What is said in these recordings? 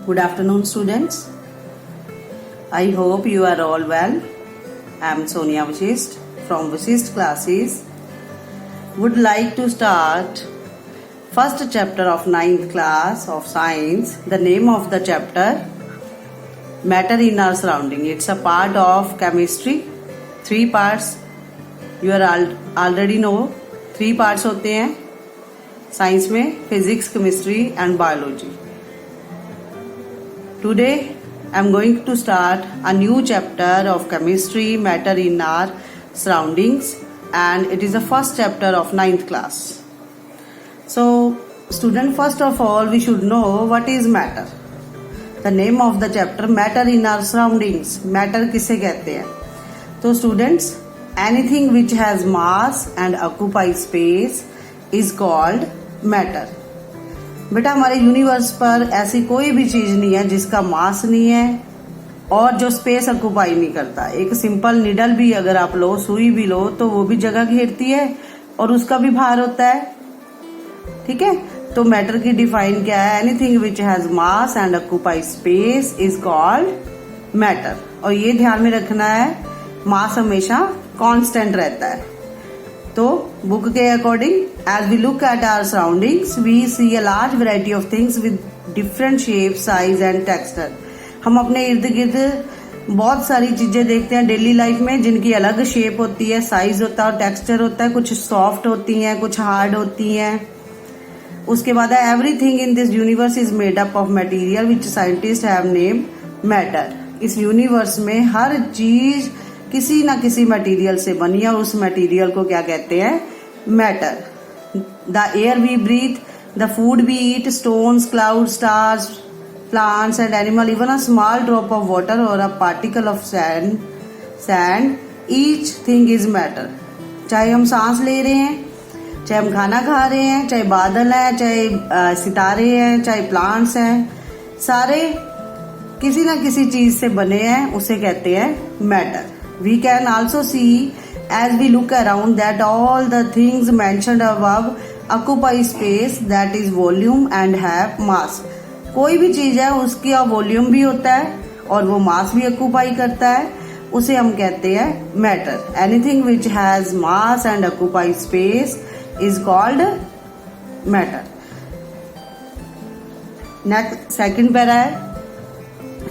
Good afternoon, students. I hope you are all well. I am Sonia Vashist from Vashist Classes. Would like to start first chapter of 9th class of science. The name of the chapter, Matter in Our Surrounding. It's a part of chemistry. 3 parts. You are already know 3 parts होते हैं science में, physics, chemistry and biology. Today I am going to start a new chapter of chemistry, matter in our surroundings, and it is the first chapter of 9th class. So student, first of all we should know what is matter. The name of the chapter, matter in our surroundings. Matter किसे कहते हैं? तो students, anything which has mass and occupies space is called matter. बेटा हमारे universe पर ऐसी कोई भी चीज नहीं है जिसका मास नहीं है और जो स्पेस ऑक्यूपाई नहीं करता. एक सिंपल निडल भी अगर आप लो, सुई भी लो, तो वो भी जगह घेरती है और उसका भी भार होता है. ठीक है, तो मैटर की डिफाइन क्या है? Anything which has mass and occupy space is called matter. और ये ध्यान में रखना है, मास हमेशा कांस्टेंट रहता है. तो बुक के according, as we look at our surroundings we see a large variety of things with different shape, size and texture. हम अपने इर्द गिर्द बहुत सारी चीजें देखते हैं डेली लाइफ में जिनकी अलग शेप होती है, साइज होता है और टेक्सचर होता है. कुछ सॉफ्ट होती हैं, कुछ हार्ड होती हैं. उसके बाद है everything in this universe is made up of material which scientist have named matter. इस यूनिवर्स में हर चीज किसी ना किसी मटेरियल से बनी है और उस मटेरियल को क्या कहते हैं? Matter. The air we breathe, the food we eat, stones, cloud, stars, plants and animal, even a small drop of water और a particle of sand, each thing is matter. चाहे हम सांस ले रहे हैं, चाहे हम खाना खा रहे हैं, चाहे बादल हैं, चाहे सितारे हैं, चाहे प्लांट्स हैं, सारे किसी ना किसी चीज से बने हैं, उसे कहते हैं matter. We can also see as we look around that all the things mentioned above occupy space, that is volume and have mass. कोई भी चीज है उसका वॉल्यूम भी होता है और वो मास भी ऑक्यूपाई करता है, उसे हम कहते हैं matter. Anything which has mass and occupy space is called matter. Next second para है.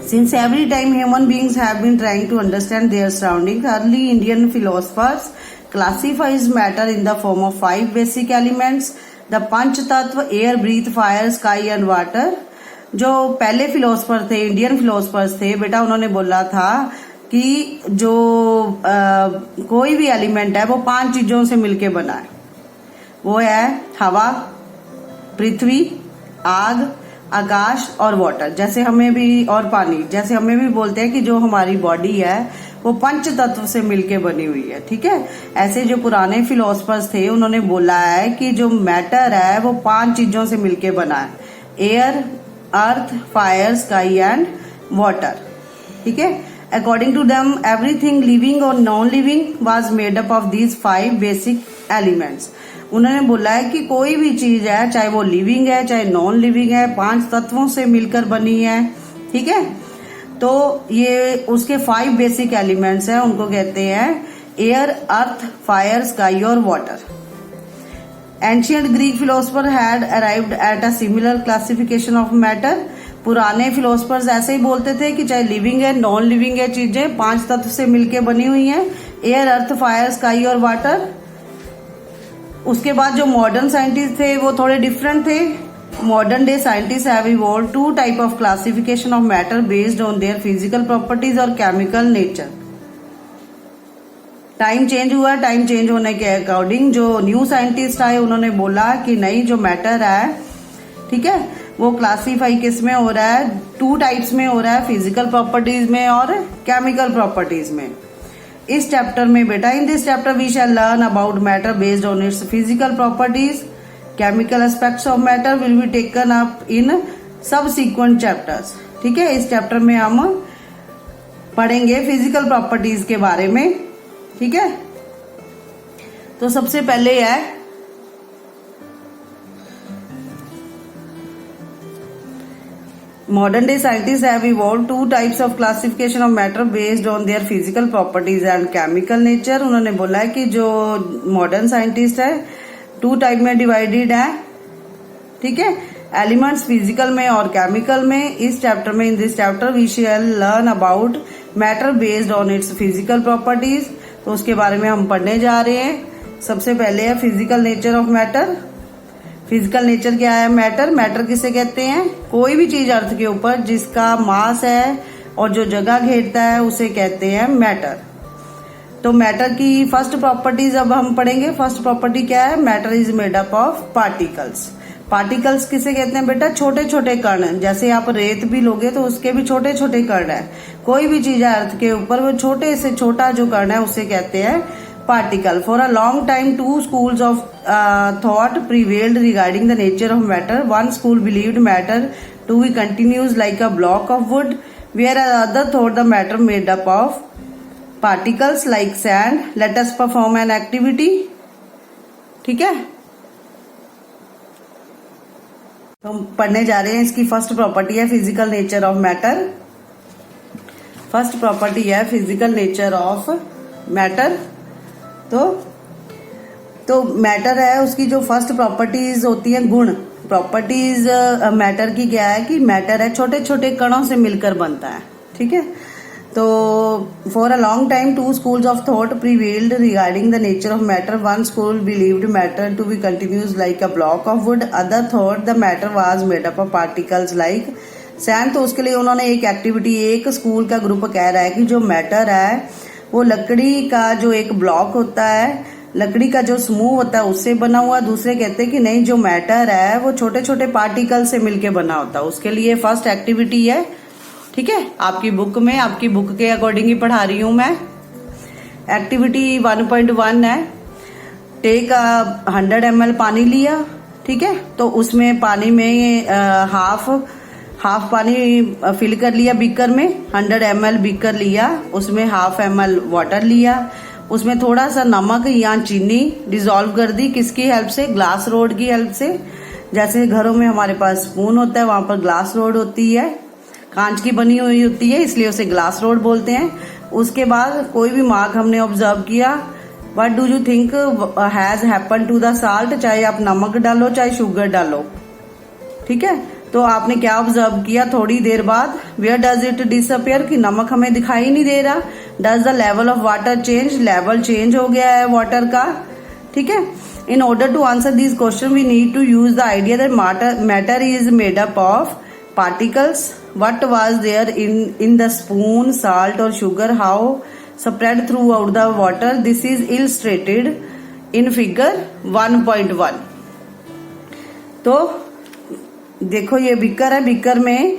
Since every time human beings have been trying to understand their surroundings, early Indian philosophers classifies matter in the form of 5 basic elements. The Panch Tattva, air, breath, fire, sky and water. जो पहले philosopher थे, Indian philosophers थे बेटा, उन्होंने बोला था कि जो कोई भी एलिमेंट है वो 5 चीजों से मिलके बना है. वो है हवा, पृथ्वी, आग, आकाश और वाटर. जैसे हमें भी, और पानी, जैसे हमें भी बोलते हैं कि जो हमारी बॉडी है वो पंच तत्व से मिलके बनी हुई है. ठीक है, ऐसे जो पुराने फिलोसफर्स थे उन्होंने बोला है कि जो मैटर है वो 5 चीजों से मिलके बना है. Air, earth, fire, sky and water. ठीक है, according to them everything living और non living was made up of these 5 basic elements. उन्होंने बोला है कि कोई भी चीज है, चाहे वो लिविंग है चाहे नॉन लिविंग है, 5 तत्वों से मिलकर बनी है. ठीक है, तो ये उसके 5 बेसिक एलिमेंट्स हैं, उनको कहते हैं एयर, अर्थ, फायर, स्काई और water. Ancient Greek philosopher had arrived at a similar classification of matter. पुराने फिलोसफर्स ऐसे ही बोलते थे कि चाहे लिविंग है, नॉन लिविंग है, चीजें 5 तत्व से मिलकर बनी हुई हैं, एयर, अर्थ, फायर, स्काई और वाटर. उसके बाद जो मॉडर्न साइंटिस्ट थे वो थोड़े डिफरेंट थे. Modern day scientist have evolved 2 type of classification of matter based on their physical properties और केमिकल नेचर. टाइम चेंज हुआ, टाइम चेंज होने के अकॉर्डिंग जो न्यू साइंटिस्ट आए उन्होंने बोला कि नहीं, जो मैटर है, ठीक है, वो क्लासीफाई किस में हो रहा है? 2 टाइप्स में हो रहा है, फिजिकल प्रॉपर्टीज में और केमिकल प्रॉपर्टीज में. इस चैप्टर में बेटा, in this chapter we shall learn about matter based on its physical properties. Chemical aspects of matter will be taken up in subsequent chapters. ठीक है, इस चैप्टर में हम पढ़ेंगे फिजिकल प्रॉपर्टीज के बारे में. ठीक है, तो सबसे पहले है Modern day scientists have evolved two types of classification of matter based on their physical properties and chemical nature. उन्होंने बोला है कि जो मॉडर्न साइंटिस्ट है 2 टाइप में डिवाइडेड है, ठीक है, एलिमेंट्स फिजिकल में और केमिकल में. इस चैप्टर में, in this chapter we shall learn about matter based on its physical properties. तो उसके बारे में हम पढ़ने जा रहे हैं. सबसे पहले है physical nature of matter. Physical nature क्या है? मैटर. मैटर किसे कहते हैं? कोई भी चीज अर्थ के ऊपर जिसका मास है और जो जगह घेरता है उसे कहते हैं मैटर. तो मैटर की फर्स्ट प्रॉपर्टीज अब हम पढ़ेंगे. फर्स्ट प्रॉपर्टी क्या है? Matter is made up of particles. Particles किसे कहते हैं बेटा? छोटे छोटे कण. जैसे आप रेत भी लोगे तो उसके भी छोटे छोटे कण है. कोई भी चीज है अर्थ के ऊपर, वो छोटे से छोटा जो कण है उसे कहते हैं particle. For a long time, two schools of thought prevailed regarding the nature of matter. One school believed matter to be continuous like a block of wood, whereas other thought the matter made up of particles like sand. Let us perform an activity. ठीक है, तो हम पढ़ने जा रहे हैं. इसकी first property है physical nature of matter. First property है फिजिकल नेचर ऑफ मैटर. तो मैटर है, उसकी जो फर्स्ट प्रॉपर्टीज होती है, गुण. प्रॉपर्टीज मैटर की क्या है कि मैटर है छोटे छोटे कणों से मिलकर बनता है, ठीक है. तो for a long time two schools of thought prevailed regarding the nature of matter. One school believed matter to be continuous like a block of wood. Other thought the matter was made up of particles like sand. तो उसके लिए उन्होंने एक activity, एक school का group कह रहा है कि जो मैटर है वो लकड़ी का जो एक ब्लॉक होता है, लकड़ी का जो समूह होता है उससे बना हुआ. दूसरे कहते हैं कि नहीं, जो मैटर है वो छोटे छोटे पार्टिकल से मिलके बना होता है. उसके लिए फर्स्ट एक्टिविटी है, ठीक है. आपकी बुक में, आपकी बुक के अकॉर्डिंग ही पढ़ा रही हूं मैं. एक्टिविटी 1.1 है. टेक 100 ml पानी लिया, ठीक है. तो उसमें पानी में हाफ पानी फिल कर लिया बीकर में. 100 ml बीकर लिया, उसमें हाफ ml वाटर लिया. उसमें थोड़ा सा नमक या चीनी डिजोल्व कर दी. किसकी हेल्प से? ग्लास रोड की हेल्प से. जैसे घरों में हमारे पास स्पून होता है, वहां पर ग्लास रोड होती है, कांच की बनी हुई होती है, इसलिए उसे ग्लास रोड बोलते हैं. उसके बाद कोई भी मार्क हमने ऑब्जर्व किया. What do you think has happen to the salt? चाहे आप नमक डालो चाहे शुगर डालो, ठीक है. तो आपने क्या ऑब्जर्व किया? थोड़ी देर बाद वेयर डज इट डिसअपियर, कि नमक हमें दिखाई नहीं दे रहा. Does the level of water change? Level change हो गया है वाटर का, ठीक है. In order to answer this question we need to use the idea that matter is made up of particles. What was there in the spoon, salt or sugar? How spread throughout the water? This is illustrated in figure 1.1. तो देखो ये beaker है. Beaker में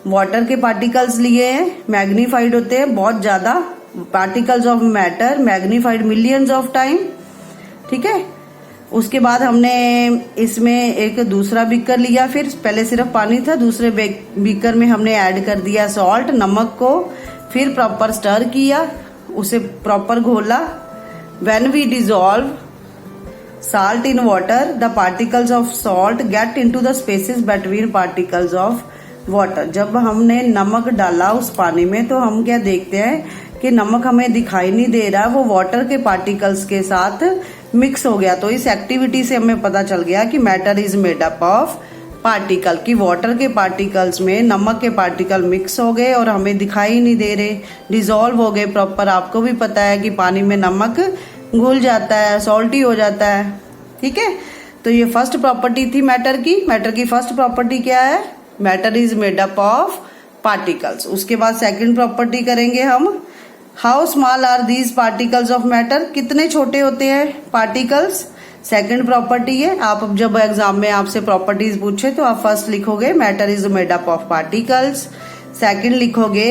water के particles लिए हैं, magnified होते हैं बहुत ज्यादा. Particles of matter magnified millions of time, ठीक है. उसके बाद हमने इसमें एक दूसरा बीकर लिया. फिर पहले सिर्फ पानी था, दूसरे बीकर में हमने ऐड कर दिया सॉल्ट, नमक को. फिर प्रॉपर स्टर किया, उसे प्रॉपर घोला. When we dissolve salt in water, the particles of salt get into the spaces between particles of water. जब हमने नमक डाला उस पानी में तो हम क्या देखते हैं कि नमक हमें दिखाई नहीं दे रहा, वो वाटर के पार्टिकल्स के साथ मिक्स हो गया. तो इस एक्टिविटी से हमें पता चल गया कि matter is made up of particle, की वाटर के पार्टिकल्स में नमक के पार्टिकल मिक्स हो गए और हमें दिखाई नहीं दे रहे, डिजोल्व हो गए प्रॉपर. आपको भी पता है कि पानी में नमक घुल जाता है, सॉल्टी हो जाता है, ठीक है. तो ये फर्स्ट प्रॉपर्टी थी मैटर की. मैटर की फर्स्ट प्रॉपर्टी क्या है? Matter is made up of particles. उसके बाद सेकंड प्रॉपर्टी करेंगे हम. How small are these particles of matter? कितने छोटे होते हैं पार्टिकल्स? सेकंड प्रॉपर्टी है. आप जब एग्जाम में आपसे प्रॉपर्टीज पूछे तो आप फर्स्ट लिखोगे matter is made up of particles. Second लिखोगे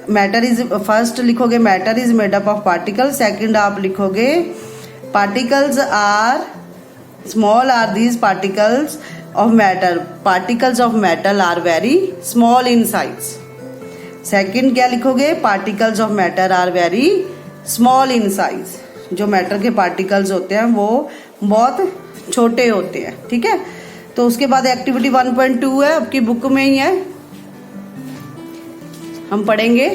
फर्स्ट लिखोगे matter is made up of particles. Second आप लिखोगे particles are small are these particles of matter. Particles of matter are very small in size. Second क्या लिखोगे? Particles of matter are very small in size. जो matter के particles होते हैं वो बहुत छोटे होते हैं, ठीक है. तो उसके बाद एक्टिविटी 1.2 है, आपकी बुक में ही है, हम पढ़ेंगे।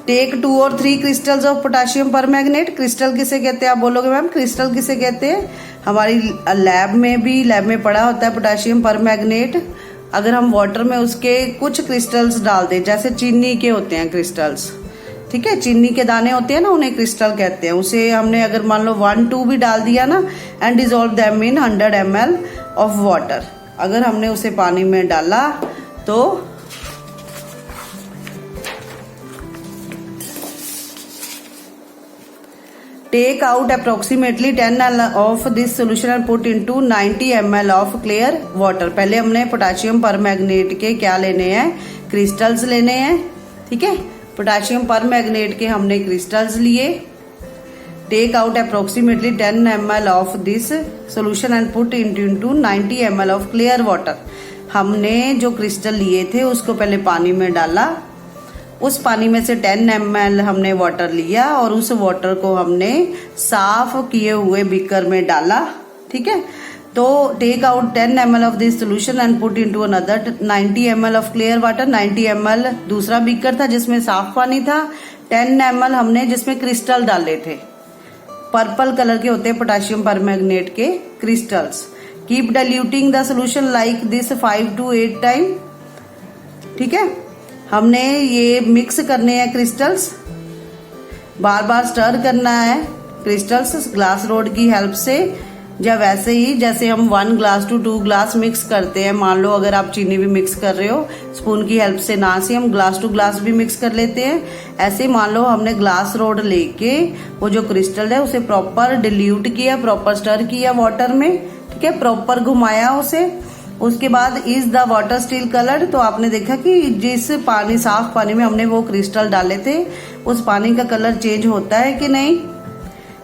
टेक 2 और 3 crystals of potassium permanganate. Crystal किसे कहते हैं, आप बोलोगे मैम क्रिस्टल किसे कहते हैं? हमारी लैब में पढ़ा होता है पोटाशियम परमैंगनेट। अगर हम वाटर में उसके कुछ क्रिस्टल्स डाल दें, जैसे चीनी के होते हैं क्रिस्टल्स, ठीक है, चीनी के दाने होते हैं ना, उन्हें क्रिस्टल कहते हैं। उसे हमने अगर मान लो 1-2 भी डाल दिया ना, and dissolve them in 100 ml of water, अगर हमने उसे पानी में डाला तो take out approximately 10 ml of this solution and put into 90 ml of clear water. पहले हमने पोटाशियम परमैंगनेट के क्या लेने हैं, क्रिस्टल्स लेने हैं, ठीक है। पोटाशियम परमैंगनेट के हमने क्रिस्टल्स लिए। Take out approximately 10 ml of this solution and put into 90 ml of clear water. हमने जो क्रिस्टल लिए थे उसको पहले पानी में डाला, उस पानी में से 10 ml हमने वाटर लिया और उस वाटर को हमने साफ किए हुए बीकर में डाला, ठीक है। तो take out 10 ml of this solution and put into another 90 ml of clear water. 90 ml दूसरा बीकर था जिसमें साफ पानी था, 10 ml हमने जिसमें क्रिस्टल डाले थे, पर्पल कलर के होते हैं पोटाशियम परमैंगनेट के crystals. Keep diluting the solution like this 5 to 8 time, ठीक है। हमने ये मिक्स करने हैं क्रिस्टल्स, बार बार स्टर करना है क्रिस्टल्स ग्लास रोड की हेल्प से, या वैसे ही जैसे हम 1 glass to 2 glass मिक्स करते हैं। मान लो अगर आप चीनी भी मिक्स कर रहे हो स्पून की हेल्प से, ना से हम ग्लास टू ग्लास भी मिक्स कर लेते हैं। ऐसे मान लो हमने ग्लास रोड लेके वो जो क्रिस्टल है उसे प्रॉपर डिल्यूट किया, प्रॉपर स्टर किया वाटर में, ठीक है, प्रॉपर घुमाया उसे। उसके बाद is the water still coloured, तो आपने देखा कि जिस पानी, साफ पानी में हमने वो क्रिस्टल डाले थे उस पानी का कलर चेंज होता है कि नहीं।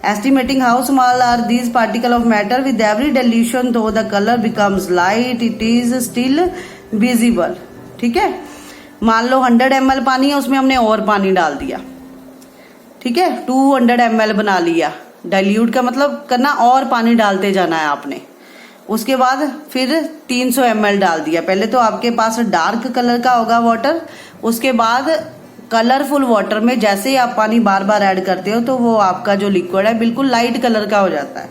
Estimating how small are these particle of matter with every dilution though the colour becomes light it is still visible, ठीक है। मान लो 100 ml पानी है, उसमें हमने और पानी डाल दिया, ठीक है, 200 ml बना लिया। डाइल्यूट का मतलब करना, और पानी डालते जाना है आपने। उसके बाद फिर 300 ml डाल दिया। पहले तो आपके पास डार्क कलर का होगा वाटर, उसके बाद कलरफुल वाटर में जैसे ही आप पानी बार बार ऐड करते हो तो वो आपका जो लिक्विड है बिल्कुल लाइट कलर का हो जाता है।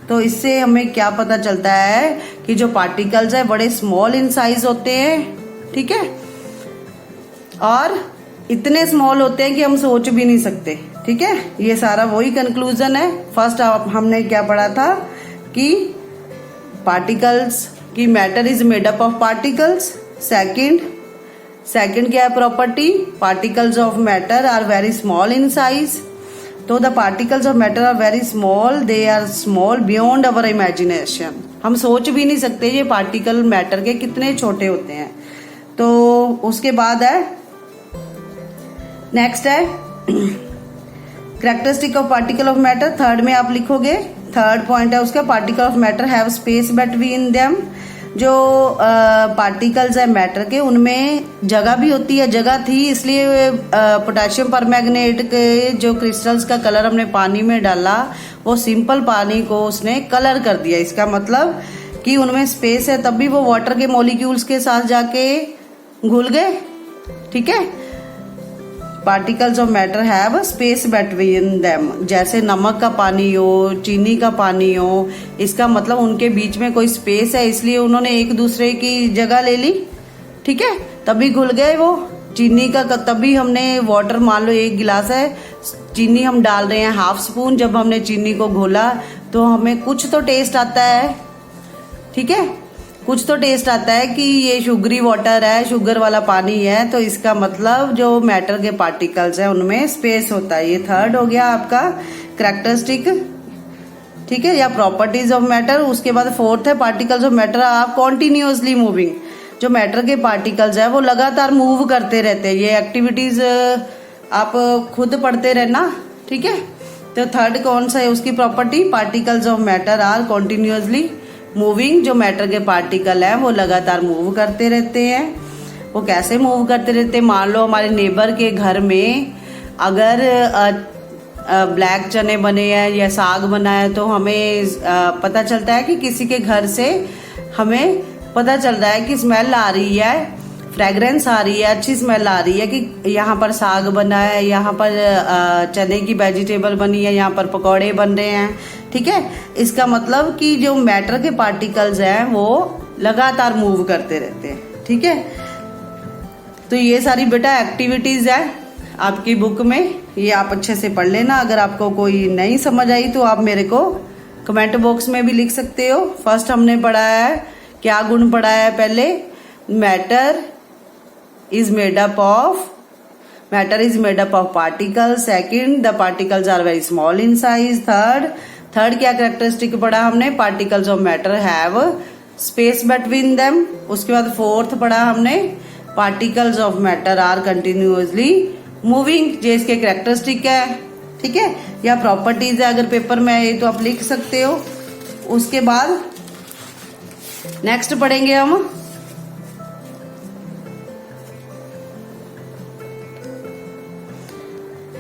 तो इससे हमें क्या पता चलता है कि जो पार्टिकल्स है बड़े स्मॉल इन साइज होते हैं, ठीक है, और इतने स्मॉल होते हैं कि हम सोच भी नहीं सकते, ठीक है। ये सारा वही कंक्लूजन है। फर्स्ट हमने क्या पढ़ा था कि पार्टिकल्स की matter is made up of particles. Second क्या है property, particles of matter are very small in size. तो the particles of matter are very small, they are small beyond our imagination. हम सोच भी नहीं सकते ये पार्टिकल मैटर के कितने छोटे होते हैं। तो उसके बाद है नेक्स्ट है characteristic of particle of matter. Third में आप लिखोगे, थर्ड पॉइंट है उसका, particle of matter have space between them. जो पार्टिकल्स है मैटर के उनमें जगह भी होती है, जगह थी, इसलिए पोटाशियम परमैंगनेट के जो क्रिस्टल्स का कलर हमने पानी में डाला वो सिंपल पानी को उसने कलर कर दिया। इसका मतलब कि उनमें स्पेस है, तब भी वो वाटर के मॉलिक्यूल्स के साथ जाके घुल गए, ठीक है। Particles of matter have space between them, जैसे नमक का पानी हो, चीनी का पानी हो, इसका मतलब उनके बीच में कोई स्पेस है, इसलिए उन्होंने एक दूसरे की जगह ले ली, ठीक है, तभी घुल गए वो। चीनी का तभी हमने वाटर, मान लो 1 गिलास है, चीनी हम डाल रहे हैं 1/2 स्पून, जब हमने चीनी को घोला तो हमें कुछ तो टेस्ट आता है, ठीक है, कुछ तो टेस्ट आता है कि ये शुगरी वाटर है, शुगर वाला पानी है, तो इसका मतलब जो मैटर के पार्टिकल्स है उनमें स्पेस होता है। ये थर्ड हो गया आपका कैरेक्टरिस्टिक, ठीक है, या प्रॉपर्टीज ऑफ मैटर। उसके बाद फोर्थ है particles of matter are continuously moving. जो मैटर के पार्टिकल्स है वो लगातार मूव करते रहते हैं। ये एक्टिविटीज आप खुद पढ़ते रहना, ठीक है। तो थर्ड कौन सा है उसकी property, particles of matter are continuously moving. जो मैटर के पार्टिकल है वो लगातार मूव करते रहते हैं। वो कैसे मूव करते रहते हैं, मान लो हमारे नेबर के घर में अगर ब्लैक चने बने हैं या साग बना है, तो हमें पता चलता है कि किसी के घर से हमें पता चल रहा है कि स्मेल आ रही है, फ्रेग्रेंस आ रही है, अच्छी स्मेल आ रही है कि यहाँ पर साग बना है, यहाँ पर चने की वेजिटेबल बनी है, यहाँ पर पकौड़े बन रहे हैं। ठीक है, इसका मतलब कि जो मैटर के पार्टिकल्स हैं वो लगातार मूव करते रहते हैं। ठीक है, तो ये सारी बेटा एक्टिविटीज है आपकी बुक में, ये आप अच्छे से पढ़ लेना। अगर आपको कोई नहीं समझ आई तो आप मेरे को कमेंट बॉक्स में भी लिख सकते हो। फर्स्ट हमने पढ़ा है, क्या गुण पढ़ा है पहले, matter is made up of particle. Second, the particles are very small in size. Third क्या कैरेक्टरिस्टिक पढ़ा हमने, particles of matter have space between them. उसके बाद फोर्थ पढ़ा हमने, particles of matter are continuously moving, जो इसके कैरेक्टरिस्टिक है। ठीक है, या प्रॉपर्टीज है, अगर पेपर में आए तो आप लिख सकते हो। उसके बाद नेक्स्ट पढ़ेंगे हम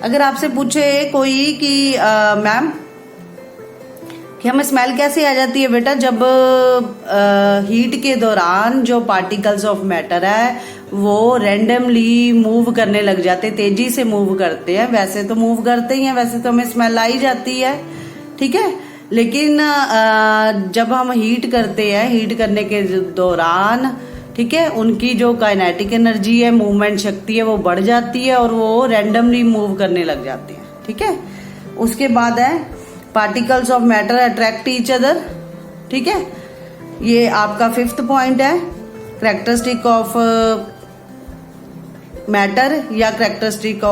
अगर आपसे पूछे कोई कि मैम कि हमें स्मेल कैसे आ जाती है बेटा, जब हीट के दौरान जो पार्टिकल्स ऑफ मैटर है वो रैंडमली मूव करने लग जाते, तेजी से मूव करते हैं। वैसे तो मूव करते ही हैं, वैसे तो हमें स्मेल आ ही जाती है। ठीक है, लेकिन जब हम हीट करते हैं, हीट करने के दौरान, ठीक है, उनकी जो काइनेटिक एनर्जी है, मूवमेंट शक्ति है, वो बढ़ जाती है और वो रैंडमली मूव करने लग जाते हैं। ठीक है, उसके बाद है particles of matter attract each other. ठीक है, ये आपका फिफ्थ पॉइंट है, कैरेक्टरिस्टिक ऑफ मैटर या कैरेक्टरिस्टिक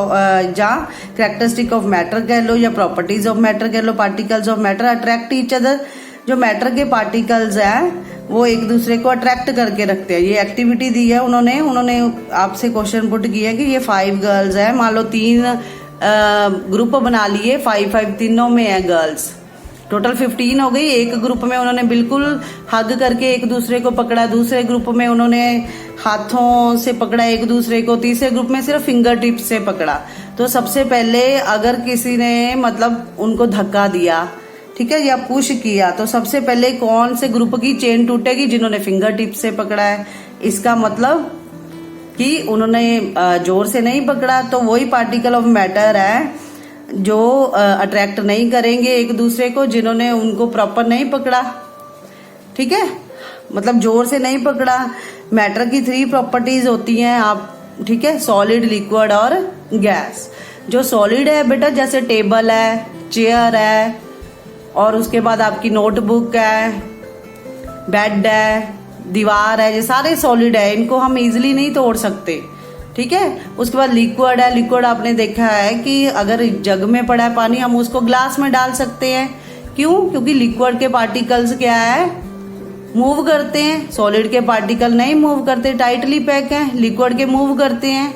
ऑफ मैटर कह लो या प्रॉपर्टीज ऑफ मैटर कह लो। Particles of matter attract each other, जो मैटर के पार्टिकल्स हैं वो एक दूसरे को अट्रैक्ट करके रखते हैं। ये एक्टिविटी दी है उन्होंने आपसे क्वेश्चन पुट किया कि ये 5 गर्ल्स है, मान लो 3 ग्रुप बना लिए, 5 तीनों में है गर्ल्स, टोटल 15 हो गई। एक ग्रुप में उन्होंने बिल्कुल हग करके एक दूसरे को पकड़ा, दूसरे ग्रुप में उन्होंने हाथों से पकड़ा एक दूसरे को, तीसरे ग्रुप में सिर्फ फिंगर टिप से पकड़ा। तो सबसे पहले अगर किसी ने मतलब उनको धक्का दिया, ठीक है, या पुश किया, तो सबसे पहले कौन से ग्रुप की चेन टूटेगी, जिन्होंने फिंगर टिप से पकड़ा है। इसका मतलब कि उन्होंने जोर से नहीं पकड़ा, तो वही पार्टिकल ऑफ मैटर है जो अट्रैक्ट नहीं करेंगे एक दूसरे को, जिन्होंने उनको प्रॉपर नहीं पकड़ा। ठीक है, मतलब जोर से नहीं पकड़ा। मैटर की 3 प्रॉपर्टीज होती हैं आप, ठीक है, सॉलिड, लिक्विड और गैस। जो सॉलिड है बेटा, जैसे टेबल है, चेयर है, और उसके बाद आपकी नोटबुक है, बेड है, दीवार है, ये सारे सॉलिड है, इनको हम इजीली नहीं तोड़ सकते। ठीक है, उसके बाद लिक्विड है। लिक्विड आपने देखा है कि अगर जग में पड़ा है पानी, हम उसको ग्लास में डाल सकते हैं। क्यों? क्योंकि लिक्विड के पार्टिकल्स क्या है, मूव करते हैं। सॉलिड के पार्टिकल नहीं मूव करते, टाइटली पैक है। लिक्विड के मूव करते हैं।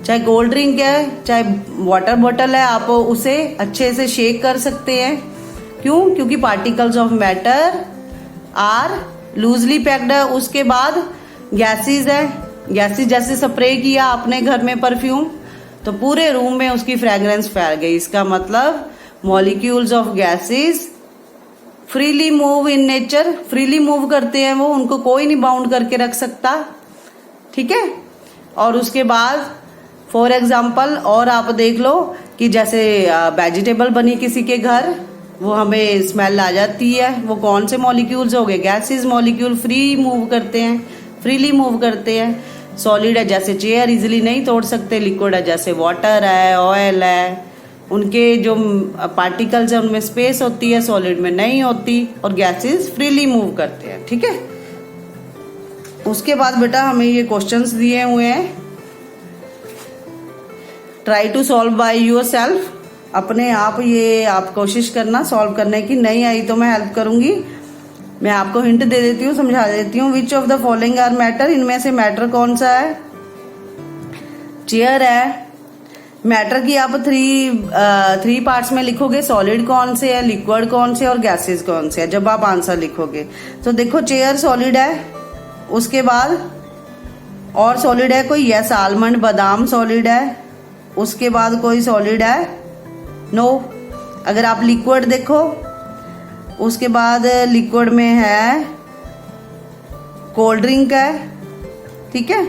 चाहे कोल्ड ड्रिंक है, चाहे वाटर बॉटल है, आप उसे अच्छे से शेक कर सकते हैं। क्यों? क्योंकि particles of matter are loosely packed है। उसके बाद गैसेस है। गैसेस जैसे स्प्रे किया आपने घर में परफ्यूम, तो पूरे रूम में उसकी फ्रेग्रेंस फैल गई। इसका मतलब molecules of gases freely move in nature, freely move करते हैं वो, उनको कोई नहीं बाउंड करके रख सकता। ठीक है, और उसके बाद फॉर एग्जाम्पल और आप देख लो कि जैसे वेजिटेबल बनी किसी के घर, वो हमें स्मेल आ जाती है। वो कौन से मॉलिक्यूल्स हो गए, गैसेस मॉलिक्यूल फ्री मूव करते हैं, फ्रीली मूव करते हैं। सॉलिड है जैसे चेयर, इजीली नहीं तोड़ सकते। लिक्विड है जैसे वाटर है, ऑयल है, उनके जो पार्टिकल्स है उनमें स्पेस होती है, सॉलिड में नहीं होती। और गैसेस फ्रीली मूव करते हैं। ठीक है, उसके बाद बेटा हमें ये क्वेश्चंस दिए हुए हैं, try to solve by yourself. अपने आप ये आप कोशिश करना सॉल्व करने की। नहीं आई तो मैं हेल्प करूंगी, मैं आपको हिंट दे देती हूँ, समझा देती हूँ। Which of the following are matter, इनमें से मैटर कौन सा है, चेयर है। मैटर की आप थ्री पार्ट्स में लिखोगे, सॉलिड कौन से है, लिक्विड कौन से और गैसेस कौन से है, जब आप आंसर लिखोगे। तो देखो चेयर सॉलिड है, उसके बाद और सॉलिड है कोई, यस आलमंड बादाम सॉलिड है, उसके बाद कोई सॉलिड है, नो अगर आप लिक्विड देखो, उसके बाद लिक्विड में है कोल्ड ड्रिंक है, ठीक है,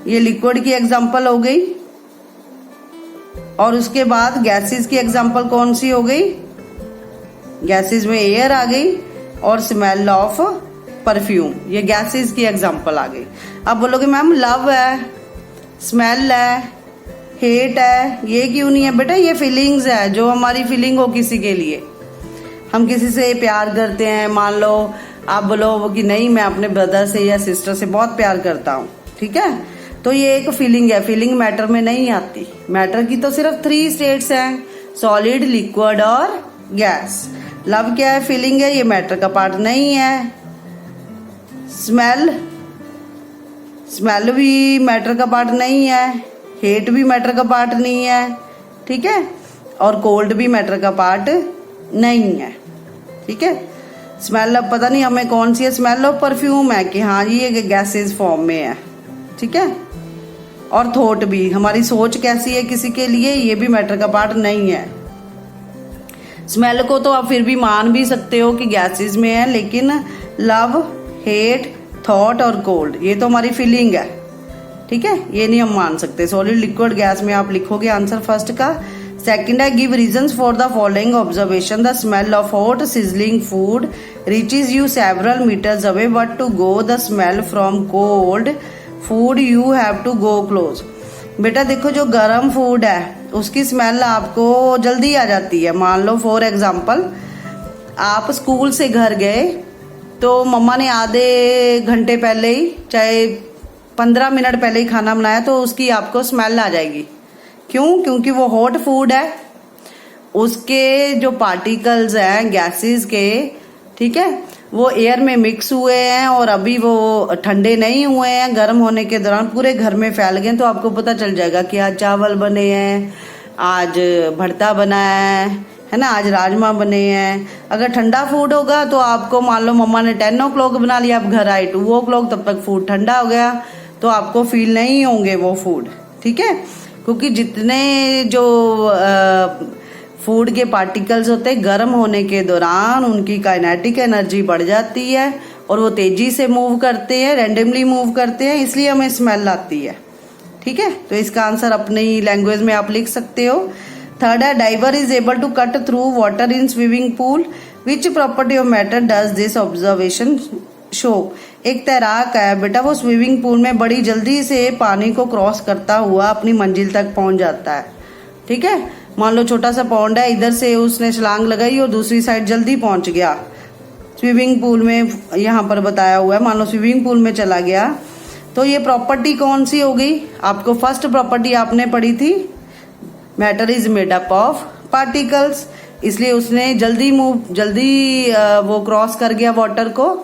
ये लिक्विड की एग्जांपल हो गई। और उसके बाद गैसेस की एग्जांपल कौन सी हो गई? गैसेस में एयर आ गई और स्मेल ऑफ परफ्यूम, ये गैसेस की एग्जांपल आ गई। अब बोलोगे मैम लव है, स्मेल है, हेट है, ये क्यों नहीं है? बेटा ये फीलिंग्स है, जो हमारी फीलिंग हो किसी के लिए। हम किसी से प्यार करते हैं, मान लो आप बोलो कि नहीं मैं अपने ब्रदर से या सिस्टर से बहुत प्यार करता हूँ, ठीक है, तो ये एक फीलिंग है। फीलिंग मैटर में नहीं आती। मैटर की तो सिर्फ 3 स्टेट्स हैं, सॉलिड, लिक्विड और गैस। लव क्या है? फीलिंग है, ये मैटर का पार्ट नहीं है। स्मेल भी मैटर का पार्ट नहीं है, हेट भी मैटर का पार्ट नहीं है, ठीक है, और कोल्ड भी मैटर का पार्ट नहीं है, ठीक है। स्मेल अब पता नहीं हमें कौन सी है, स्मेल ऑफ परफ्यूम है कि हाँ ये गैसेस फॉर्म में है, ठीक है। और थॉट भी, हमारी सोच कैसी है किसी के लिए, ये भी मैटर का पार्ट नहीं है। स्मेल को तो आप फिर भी मान भी सकते हो कि गैसेस में है, लेकिन लव, हेट, थॉट और कोल्ड ये तो हमारी फीलिंग है, ठीक है, ये नहीं हम मान सकते। सॉलिड, लिक्विड, गैस में आप लिखोगे आंसर फर्स्ट का। सेकंड है give reasons for the following observation. The smell of hot sizzling food reaches you several metres away, but to go the smell from cold food you have to go close. बेटा देखो जो गर्म food है उसकी smell आपको जल्दी आ जाती है। मान लो फॉर एग्जाम्पल आप स्कूल से घर गए तो मम्मा ने आधे घंटे पहले ही, चाहे 15 मिनट पहले ही खाना बनाया, तो उसकी आपको स्मेल आ जाएगी। क्यों? क्योंकि वो हॉट फूड है, उसके जो पार्टिकल्स हैं गैसेस के, ठीक है, वो एयर में मिक्स हुए हैं और अभी वो ठंडे नहीं हुए हैं, गर्म होने के दौरान पूरे घर में फैल गए। तो आपको पता चल जाएगा कि आज चावल बने हैं, आज भरता बना है ना, आज राजमा बने हैं। अगर ठंडा फूड होगा तो आपको, मान लो मम्मा ने 10 o'clock बना लिया, आप घर आए 2 o'clock, तब तक फूड ठंडा हो गया, तो आपको फील नहीं होंगे वो फूड, ठीक है। क्योंकि जितने जो फूड के पार्टिकल्स होते हैं गर्म होने के दौरान उनकी काइनेटिक एनर्जी बढ़ जाती है और वो तेजी से मूव करते हैं, रैंडमली मूव करते हैं, इसलिए हमें स्मेल आती है, ठीक है। तो इसका आंसर अपनी लैंग्वेज में आप लिख सकते हो। थर्ड है diver is able to cut through water in swimming pool, which property of matter does this observation show. एक तैराक है बेटा, वो स्विमिंग पूल में बड़ी जल्दी से पानी को क्रॉस करता हुआ अपनी मंजिल तक पहुंच जाता है, ठीक है। मान लो छोटा सा पॉन्ड है, इधर से उसने छलांग लगाई और दूसरी साइड जल्दी पहुंच गया स्विमिंग पूल में, यहाँ पर बताया हुआ है, मान लो स्विमिंग पूल में चला गया, तो ये प्रॉपर्टी कौन सी हो गई? आपको फर्स्ट प्रॉपर्टी आपने पढ़ी थी, matter is made up of particles, इसलिए उसने जल्दी वो क्रॉस कर गया वाटर को,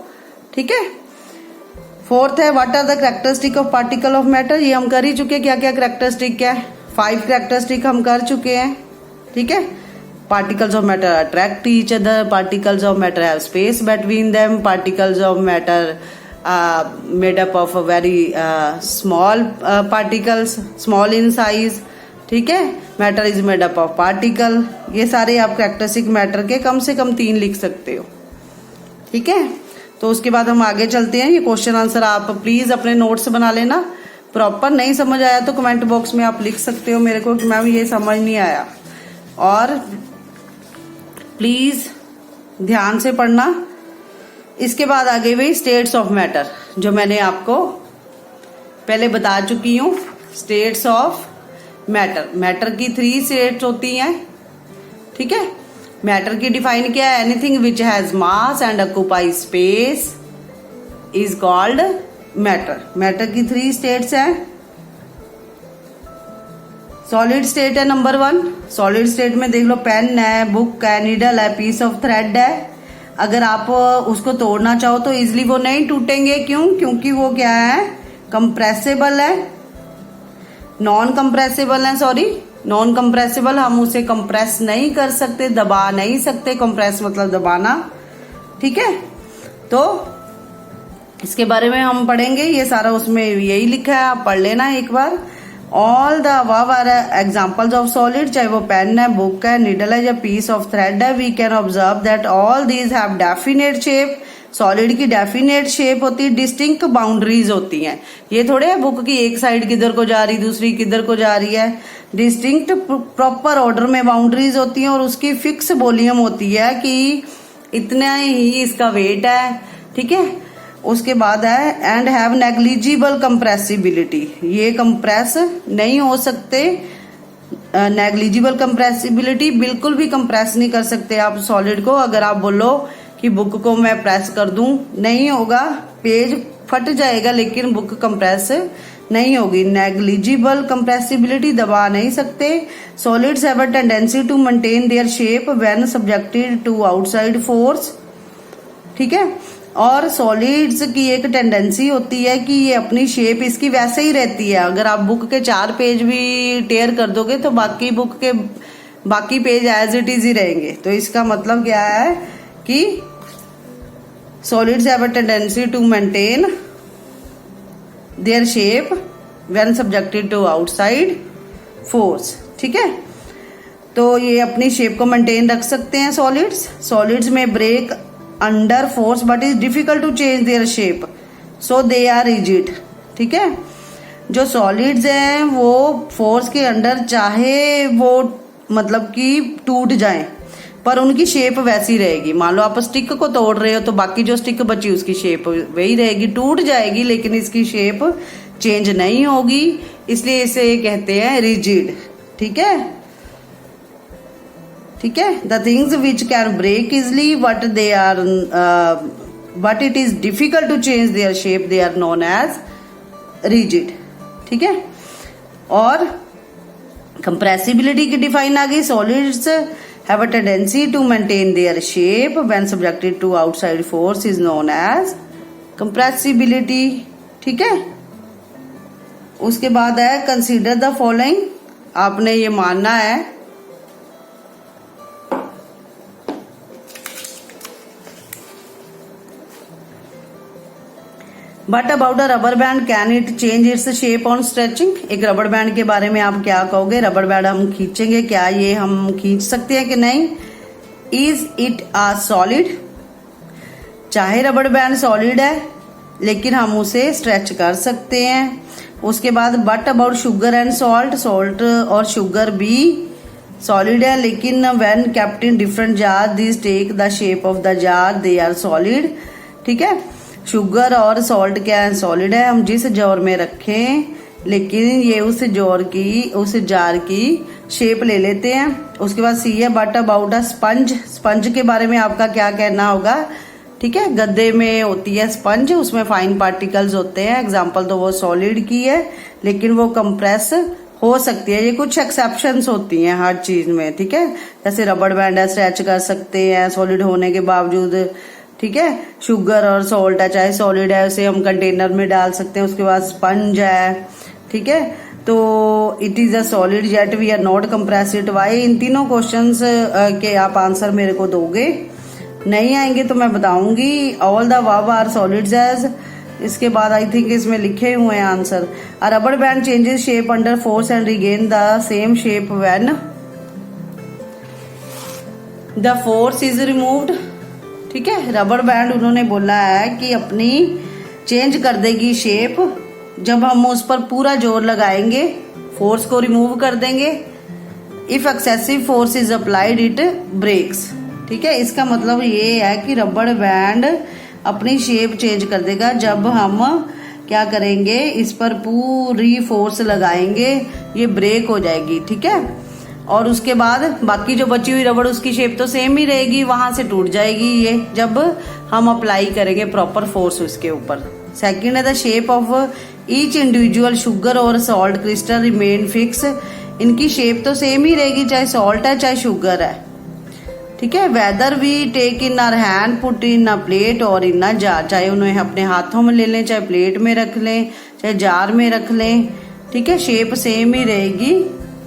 ठीक है। फोर्थ है what are the characteristic of particle of matter, ये हम कर ही चुके, क्या क्या कैरेक्टरिस्टिक है, 5 कैरेक्टरिस्टिक हम कर चुके हैं, ठीक है। Particles of matter attract each other, particles of matter have space between them, particles of matter made up of very small particles, small in size, ठीक है। Matter is made up of particle, ये सारे आप characteristic matter के कम से कम 3 लिख सकते हो, ठीक है। तो उसके बाद हम आगे चलते हैं। ये क्वेश्चन आंसर आप प्लीज अपने नोट्स बना लेना। प्रॉपर नहीं समझ आया तो कमेंट बॉक्स में आप लिख सकते हो मेरे को कि मैम ये समझ नहीं आया, और प्लीज ध्यान से पढ़ना। इसके बाद आगे हुई स्टेट्स ऑफ मैटर, जो मैंने आपको पहले बता चुकी हूँ। स्टेट्स ऑफ मैटर, मैटर की 3 स्टेट्स होती हैं, ठीक है। मैटर की डिफाइन क्या है? Anything which has mass and occupy space is called matter. Matter की 3 स्टेट्स हैं। सॉलिड स्टेट है नंबर 1। सॉलिड स्टेट में देख लो पेन है, बुक है, नीडल है, पीस ऑफ थ्रेड है। अगर आप उसको तोड़ना चाहो तो इजिली वो नहीं टूटेंगे। क्यों? क्योंकि वो क्या है? कंप्रेसिबल है, नॉन कंप्रेसिबल है, सॉरी नॉन कंप्रेसिबल। हम उसे कंप्रेस नहीं कर सकते, दबा नहीं सकते। कंप्रेस मतलब दबाना, ठीक है। तो इसके बारे में हम पढ़ेंगे, ये सारा उसमें यही लिखा है, आप पढ़ लेना एक बार। All the above are examples of solid, चाहे वो पेन है, बुक है, निडल है या पीस ऑफ थ्रेड है. We can observe that all these have definite shape. Solid की डेफिनेट शेप होती है, डिस्टिंक्ट बाउंड्रीज होती हैं. ये थोड़े है बुक की एक साइड किधर को जा रही, दूसरी किधर को जा रही है. डिस्टिंक्ट प्रॉपर ऑर्डर में बाउंड्रीज होती हैं और उसकी फिक्स वॉल्यूम होती है कि इतना ही इसका वेट है. ठीक है. उसके बाद है एंड हैव नेग्लिजिबल कंप्रेसिबिलिटी. ये कंप्रेस नहीं हो सकते. नेग्लिजिबल कंप्रेसिबिलिटी, बिल्कुल भी कंप्रेस नहीं कर सकते आप सॉलिड को. अगर आप बोलो कि बुक को मैं प्रेस कर दूं, नहीं होगा, पेज फट जाएगा लेकिन बुक कंप्रेस नहीं होगी. नेग्लिजिबल कंप्रेसिबिलिटी, दबा नहीं सकते. Solids have a tendency to maintain their shape when subjected to outside force. ठीक है. और सॉलिड्स की एक टेंडेंसी होती है कि ये अपनी शेप इसकी वैसे ही रहती है. अगर आप बुक के 4 पेज भी टेयर कर दोगे तो बाकी बुक के बाकी पेज एज इट इज ही रहेंगे. तो इसका मतलब क्या है कि solids have a tendency to maintain their shape when subjected to outside force. ठीक है. तो ये अपनी शेप को मेंटेन रख सकते हैं सॉलिड्स. सॉलिड्स में break under force but is difficult to change their shape, so they are rigid. ठीक है. जो सॉलिड्स हैं वो फोर्स के अंडर चाहे वो मतलब कि टूट जाएं पर उनकी शेप वैसी रहेगी. मान लो आप स्टिक को तोड़ रहे हो तो बाकी जो स्टिक बची उसकी शेप वही रहेगी. टूट जाएगी लेकिन इसकी शेप चेंज नहीं होगी, इसलिए इसे कहते हैं रिजिड. ठीक है. ठीक है. The things which can break easily but they are but it is difficult to change their shape, they are known as rigid. ठीक है. और कंप्रेसिबिलिटी की डिफाइन आ गई. Solids have a tendency to maintain their shape when subjected to outside force is known as compressibility. ठीक है. उसके बाद है कंसीडर द फॉलोइंग. आपने ये मानना है but about a rubber band can it change its shape on stretching. एक रबर बैंड के बारे में आप क्या कहोगे. रबर बैंड हम खींचेंगे, क्या ये हम खींच सकते हैं कि नहीं. Is it a solid. चाहे रबर बैंड सॉलिड है लेकिन हम उसे स्ट्रेच कर सकते हैं. उसके बाद but about sugar and salt. Salt और शुगर भी सॉलिड है लेकिन when kept in different jar this take the shape of the jar, they are solid. ठीक है. शुगर और सॉल्ट क्या है, सॉलिड है. हम जिस जार में रखें लेकिन ये उस जार की शेप ले लेते हैं. उसके बाद सी है but about a sponge. Sponge के बारे में आपका क्या कहना होगा. ठीक है. गद्दे में होती है स्पंज, उसमें फाइन पार्टिकल्स होते हैं. एग्जाम्पल तो वो सॉलिड की है लेकिन वो कंप्रेस हो सकती है. ये कुछ एक्सेप्शंस होती हैं हर चीज में. ठीक है. जैसे रबर बैंड है, स्ट्रेच कर सकते हैं सॉलिड होने के बावजूद. ठीक है. शुगर और सॉल्ट है, चाहे सॉलिड है उसे हम कंटेनर में डाल सकते हैं. उसके बाद स्पंज है. ठीक है. तो it is a solid yet we are not compress it. Why. इन तीनों क्वेश्चंस के आप आंसर मेरे को दोगे. नहीं आएंगे तो मैं बताऊंगी. All the above are solids as. इसके बाद आई थिंक इसमें लिखे हुए हैं answer. A rubber band changes shape under force and regain the same shape when the force is removed. ठीक है. रबर बैंड उन्होंने बोला है कि अपनी चेंज कर देगी शेप जब हम उस पर पूरा जोर लगाएंगे, फोर्स को रिमूव कर देंगे. If excessive force is applied it breaks. ठीक है. इसका मतलब ये है कि रबर बैंड अपनी शेप चेंज कर देगा जब हम क्या करेंगे, इस पर पूरी फोर्स लगाएंगे, ये ब्रेक हो जाएगी. ठीक है. और उसके बाद बाकी जो बची हुई रबड़ उसकी शेप तो सेम ही रहेगी, वहां से टूट जाएगी ये जब हम अप्लाई करेंगे प्रॉपर फोर्स उसके ऊपर. सेकंड है the shape of each individual sugar और सॉल्ट क्रिस्टल रिमेन फिक्स. इनकी शेप तो सेम ही रहेगी चाहे सॉल्ट है चाहे शुगर है. ठीक है. Whether we take in our hand, put in a plate और इन अ जार. चाहे उन्हें अपने हाथों में ले लें, चाहे प्लेट में रख लें, चाहे जार में रख लें. ठीक है. शेप सेम ही रहेगी,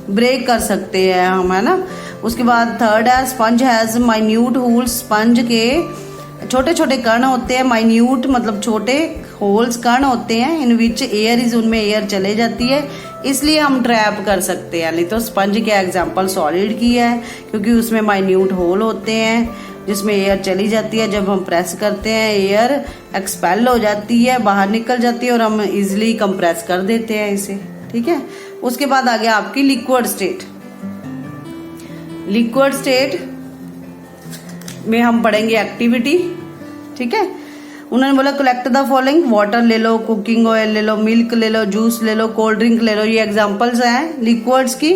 ब्रेक कर सकते हैं हम, है ना. उसके बाद थर्ड है sponge has minute holes. Sponge के छोटे छोटे कण होते हैं. माइन्यूट मतलब छोटे, होल्स कण होते हैं. इन विच एयर इज, उनमें एयर चले जाती है. इसलिए हम ट्रैप कर सकते हैं। नहीं तो स्पंज के एग्जाम्पल सॉलिड की है, क्योंकि उसमें माइन्यूट होल होते हैं जिसमें एयर चली जाती है। जब हम प्रेस करते हैं एयर एक्सपेल हो जाती है, बाहर निकल जाती है और हम इजिली कंप्रेस कर देते हैं इसे। ठीक है, उसके बाद आ गया आपकी लिक्विड स्टेट। लिक्विड स्टेट में हम पढ़ेंगे एक्टिविटी। ठीक है, उन्होंने बोला कलेक्ट द फॉलोइंग, वाटर ले लो, कुकिंग ऑयल ले लो, मिल्क ले लो, जूस ले लो, कोल्ड ड्रिंक ले लो। ये एग्जांपल्स हैं लिक्विड्स की।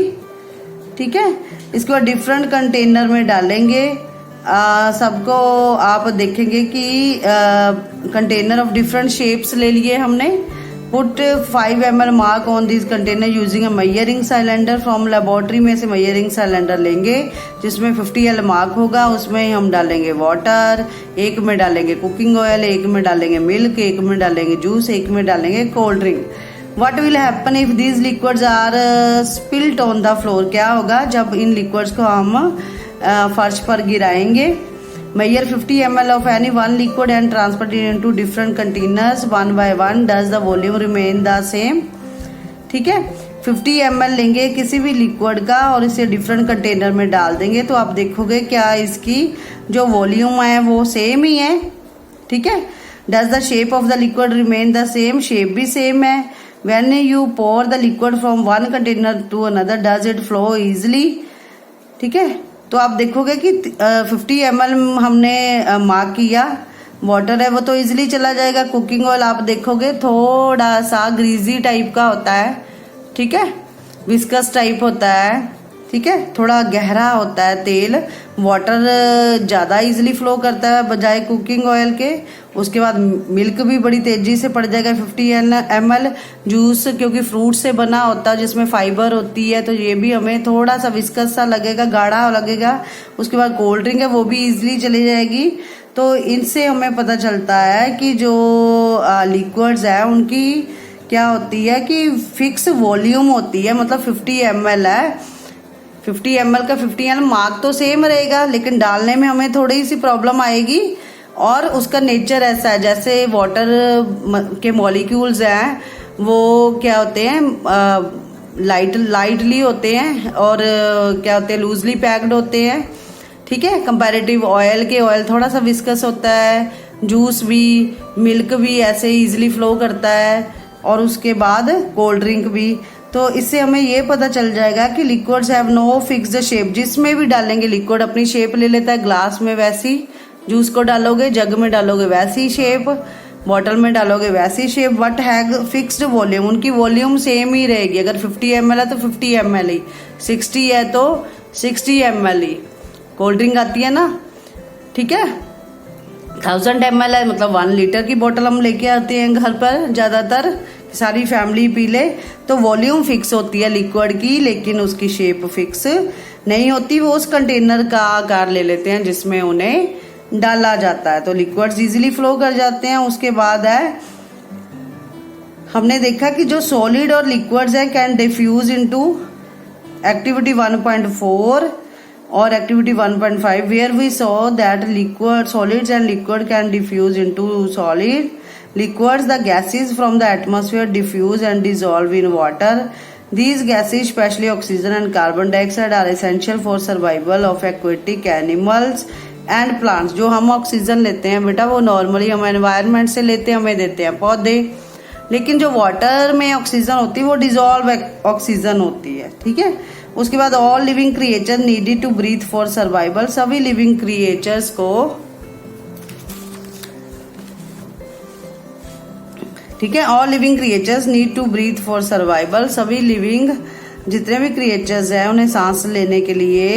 ठीक है, इसके बाद डिफरेंट कंटेनर में डालेंगे। सबको आप देखेंगे कि कंटेनर ऑफ डिफरेंट शेप्स ले लिए हमने। Put 5 ml mark on this container using a measuring cylinder from laboratory में से मेजरिंग सिलेंडर लेंगे जिसमें 50 ml मार्क होगा। उसमें हम डालेंगे वाटर, एक में डालेंगे कुकिंग ऑयल, एक में डालेंगे मिल्क, एक में डालेंगे जूस, एक में डालेंगे cold drink. What will happen if these liquids are spilt on the floor? क्या होगा जब इन लिक्विड्स को हम फर्श पर गिराएंगे। Measure 50 ml of any one liquid and transfer it into different containers one by one. Does the volume remain the same? ठीक है, 50 ml लेंगे किसी भी लिक्विड का और इसे डिफरेंट कंटेनर में डाल देंगे तो आप देखोगे क्या इसकी जो वॉल्यूम है वो सेम ही है। ठीक है, does the shape of the liquid remain the same? Shape भी सेम है। When you pour the liquid from one container to another, does it flow easily? ठीक है, तो आप देखोगे कि 50 ml हमने मार्क किया, वाटर है वो तो इजीली चला जाएगा। कुकिंग ऑयल आप देखोगे थोड़ा सा ग्रीजी टाइप का होता है। ठीक है, विस्कस टाइप होता है। ठीक है, थोड़ा गहरा होता है तेल। वाटर ज़्यादा इजीली फ्लो करता है बजाय कुकिंग ऑयल के। उसके बाद मिल्क भी बड़ी तेजी से पड़ जाएगा 50 ml। जूस क्योंकि फ्रूट से बना होता है जिसमें फाइबर होती है तो ये भी हमें थोड़ा सा विस्कस सा लगेगा, गाढ़ा लगेगा। उसके बाद कोल्ड ड्रिंक है वो भी इजीली चली जाएगी। तो इनसे हमें पता चलता है कि जो लिक्विड्स है उनकी क्या होती है कि फिक्स वॉल्यूम होती है। मतलब 50 ml है, 50 ml का 50 ml मार्क तो सेम रहेगा लेकिन डालने में हमें थोड़ी सी प्रॉब्लम आएगी। और उसका नेचर ऐसा है जैसे वाटर के मॉलिक्यूल्स हैं वो क्या होते हैं, लाइटली होते हैं और क्या होते हैं, लूजली पैक्ड होते हैं। ठीक है, कंपैरेटिव ऑयल के ऑयल थोड़ा सा विस्कस होता है, जूस भी, मिल्क भी ऐसे इजीली फ्लो करता है और उसके बाद कोल्ड ड्रिंक भी। तो इससे हमें ये पता चल जाएगा कि liquids have no fixed shape. जिसमें भी डालेंगे लिक्विड अपनी शेप ले लेता है। ग्लास में वैसी, जूस को डालोगे जग में डालोगे वैसी शेप, बॉटल में डालोगे वैसी shape. But have fixed volume, उनकी वॉल्यूम सेम ही रहेगी। अगर 50 ml है तो 50 ml ही, 60 है तो 60 ml ही। कोल्ड ड्रिंक आती है ना, ठीक है, 1000 ml है मतलब 1 लीटर की बोतल हम लेके आते हैं घर पर ज्यादातर, सारी फैमिली पी ले। तो वॉल्यूम फिक्स होती है लिक्विड की लेकिन उसकी शेप फिक्स नहीं होती। वो उस कंटेनर का आकार ले लेते हैं जिसमें उन्हें डाला जाता है तो लिक्विड्स इजीली फ्लो कर जाते हैं। उसके बाद है हमने देखा कि जो सॉलिड और लिक्विड्स है कैन डिफ्यूज इनटू एक्टिविटी 1.4 और activity 1.5 where we saw that liquid solids and liquid can diffuse into solid liquids. The gases from the atmosphere diffuse and dissolve in water. These gases, especially oxygen and carbon dioxide, are essential for survival of aquatic animals and plants. जो हम oxygen लेते हैं बेटा वो normally हम environment से लेते हैं, हमें देते हैं पौधे। लेकिन जो वाटर में ऑक्सीजन होती है वो डिजॉल्व ऑक्सीजन होती है। ठीक है, उसके बाद all living creature needed to breathe for survival. सभी लिविंग क्रिएचर्स को, ठीक है, all living creatures need to breathe for survival. सभी लिविंग जितने भी क्रिएचर्स हैं उन्हें सांस लेने के लिए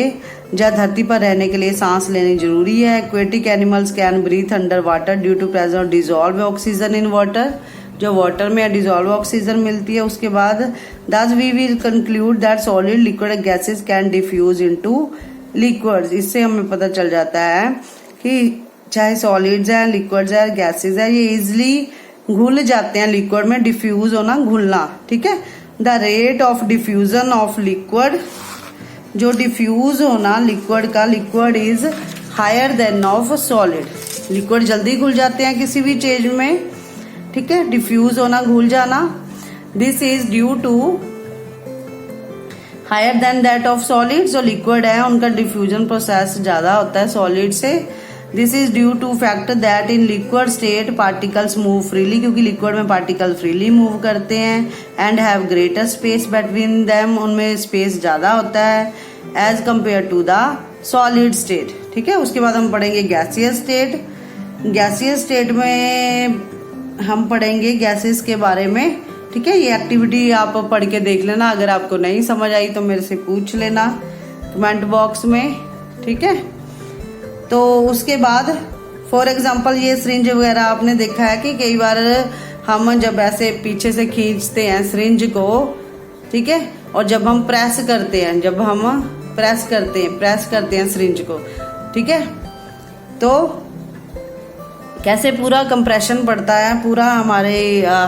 या धरती पर रहने के लिए सांस लेनी जरूरी है। Aquatic animals can breathe under water due to presence of dissolve oxygen in water. जो वाटर में डिजॉल्व ऑक्सीजन मिलती है। उसके बाद thus we will conclude that solid liquid gases can diffuse into liquids. इससे हमें पता चल जाता है कि चाहे सॉलिड्स हैं, लिक्विड्स हैं, गैसेज है, ये इजिली घुल जाते हैं लिक्विड में। डिफ्यूज होना, घुलना। ठीक है, the rate of diffusion of liquid, जो डिफ्यूज होना लिक्विड का, liquid is higher than of solid. Liquid जल्दी घुल जाते हैं किसी भी चीज में। ठीक है, डिफ्यूज होना, घुल जाना। This is due to higher than that of solid. जो लिक्विड है उनका डिफ्यूजन प्रोसेस ज्यादा होता है सॉलिड से। This is due to fact that in liquid state particles move freely, क्योंकि लिक्विड में पार्टिकल फ्रीली मूव करते हैं, and have greater space between them, उनमें स्पेस ज्यादा होता है as compare to the solid state. ठीक है, उसके बाद हम पढ़ेंगे गैसियस स्टेट। गैसियस स्टेट में हम पढ़ेंगे गैसेस के बारे में। ठीक है, ये एक्टिविटी आप पढ़ के देख लेना, अगर आपको नहीं समझ आई तो मेरे से पूछ लेना कमेंट बॉक्स में। ठीक है, तो उसके बाद फॉर एग्जांपल ये सिरिंज वगैरह आपने देखा है कि कई बार हम जब ऐसे पीछे से खींचते हैं सिरिंज को, ठीक है, और जब हम प्रेस करते हैं, प्रेस करते हैं सिरिंज को, ठीक है, तो कैसे पूरा कंप्रेशन पड़ता है, पूरा हमारे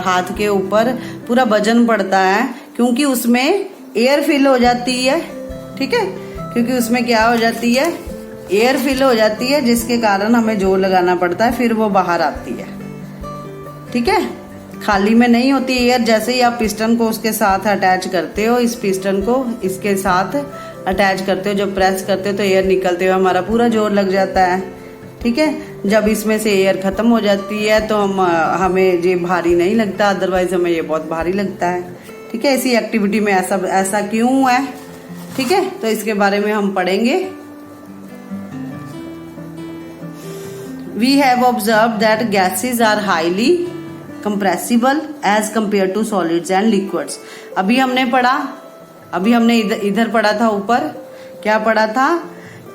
हाथ के ऊपर पूरा वजन पड़ता है, क्योंकि उसमें एयर फिल हो जाती है। ठीक है, क्योंकि उसमें क्या हो जाती है, एयर फिल हो जाती है, जिसके कारण हमें जोर लगाना पड़ता है, फिर वो बाहर आती है। ठीक है, खाली में नहीं होती एयर। जैसे ही आप पिस्टन को उसके साथ अटैच करते हो, इस पिस्टन को इसके साथ अटैच करते हो, जब प्रेस करते हो तो एयर निकलते हुए हमारा पूरा जोर लग जाता है। ठीक है, जब इसमें से एयर खत्म हो जाती है तो हमें ये भारी नहीं लगता, अदरवाइज हमें ये बहुत भारी लगता है। ठीक है, इसी एक्टिविटी में ऐसा क्यों है, ठीक है, तो इसके बारे में हम पढ़ेंगे। We have observed that gases are highly compressible as compared to solids and liquids. अभी हमने इधर पढ़ा था, ऊपर क्या पढ़ा था